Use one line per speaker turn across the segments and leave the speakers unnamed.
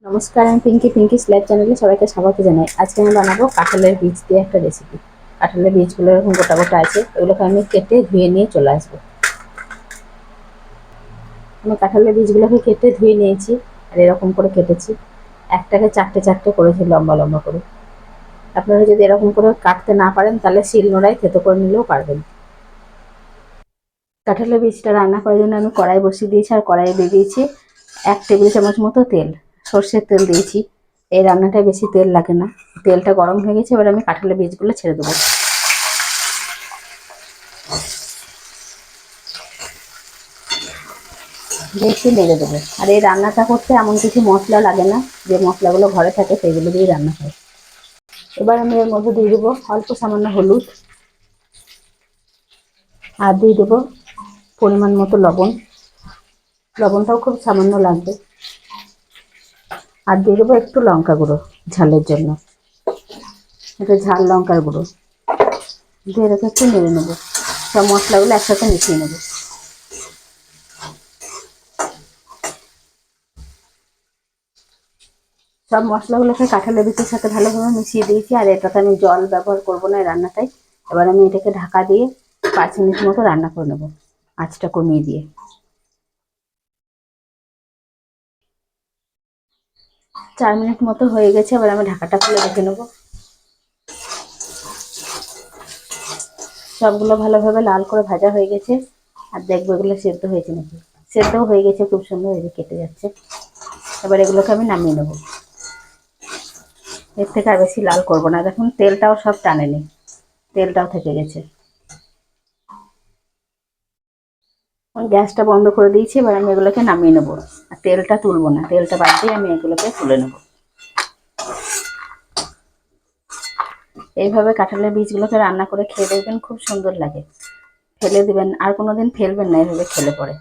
নমস্কার, আমি পিঙ্কিস লাইভ চ্যানেলে সবাইকে স্বাগত জানাই। আজকে আমি বানাবো কাঁঠালের বীজ দিয়ে একটা রেসিপি। কাঁঠালের বীজগুলো এরকম গোটা গোটা আছে, এগুলোকে আমি কেটে ধুয়ে নিয়ে চলে আসবো। আমি কাঁঠালের বীজগুলোকে কেটে ধুয়ে নিয়েছি, আর এরকম করে কেটেছি। একটাকে চারটে চারটে করেছি লম্বা লম্বা করে। আপনারা যদি এরকম করে কাটতে না পারেন তাহলে শিলনোড়ায় থেতো করে নিলেও পারবেন। কাঁঠালের বীজটা রান্না করার জন্য আমি কড়াই বসিয়ে দিয়েছি, আর কড়াইয়ে দিয়ে দিয়েছি 1 টেবিল চামচ মতো তেল। সর্ষের তেল দিয়েছি। এই রান্নাটায় বেশি তেল লাগে না। তেলটা গরম হয়ে গেছে, এবার আমি কাঁঠালের বীজগুলো ছেড়ে দেবো। দিয়ে একটু নেড়ে দেবো। আর এই রান্নাটা করতে এমন কিছু মশলা লাগে না, যে মশলাগুলো ঘরে থাকে সেগুলো দিয়ে রান্না হয়। এবার আমি এর মধ্যে দিয়ে দেবো অল্প সামান্য হলুদ, আর দিয়ে দেবো পরিমাণ মতো লবণ। লবণটাও খুব সামান্য লাগবে। আর দিয়ে দেবো একটু লঙ্কা গুঁড়ো ঝালের জন্য, এটা ঝাল লঙ্কার গুঁড়ো। দিয়ে এটাকে একটু নেড়ে নেবো। সব মশলাগুলো একসাথে মিশিয়ে নেবো। সব মশলাগুলোকে কাঁঠালের বীজের সাথে ভালোভাবে মিশিয়ে দিয়েছি, আর এটাতে আমি জল ব্যবহার করবো না এই রান্নাটায়। এবার আমি এটাকে ঢাকা দিয়ে 5 মিনিট মতো রান্না করে নেবো, আঁচটা কমিয়ে দিয়ে। 4 মিনিট মতো হয়ে গেছে, এবার আমি ঢাকাটা খুলে রেখে নেবো। সবগুলো ভালোভাবে লাল করে ভাজা হয়ে গেছে, আর দেখবো এগুলো সেদ্ধ হয়েছে নাকি। সেদ্ধও হয়ে গেছে, খুব সুন্দর এই যে কেটে যাচ্ছে। এবার এগুলোকে আমি নামিয়ে নেবো। এর থেকে আর বেশি লাল করবো না। দেখুন তেলটাও সব টানেনি, তেলটাও থেকে গেছে। গ্যাসটা বন্ধ করে দিয়েছি, এবার আমি এগুলোকে নামিয়ে নেবো। আর তেলটা তুলবো না, তেলটা বাদ দিয়ে আমি এগুলোকে তুলে নেবো। এইভাবে কাঁঠালের বীজগুলোকে রান্না করে খেয়ে দেখবেন, খুব সুন্দর লাগে। ফেলে দিবেন, আর কোনোদিন ফেলবেন না এইভাবে খেলে পরে।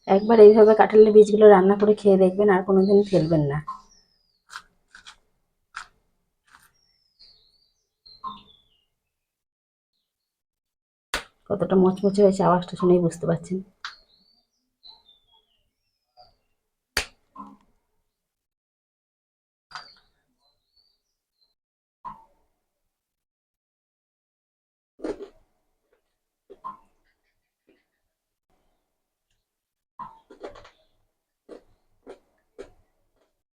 একবার এইভাবে কাঁঠালের বীজগুলো রান্না করে খেয়ে দেখবেন, আর কোনোদিন ফেলবেন না। কতটা মচমচে হয়েছে, আওয়াজটা শুনেই বুঝতে পারছেন।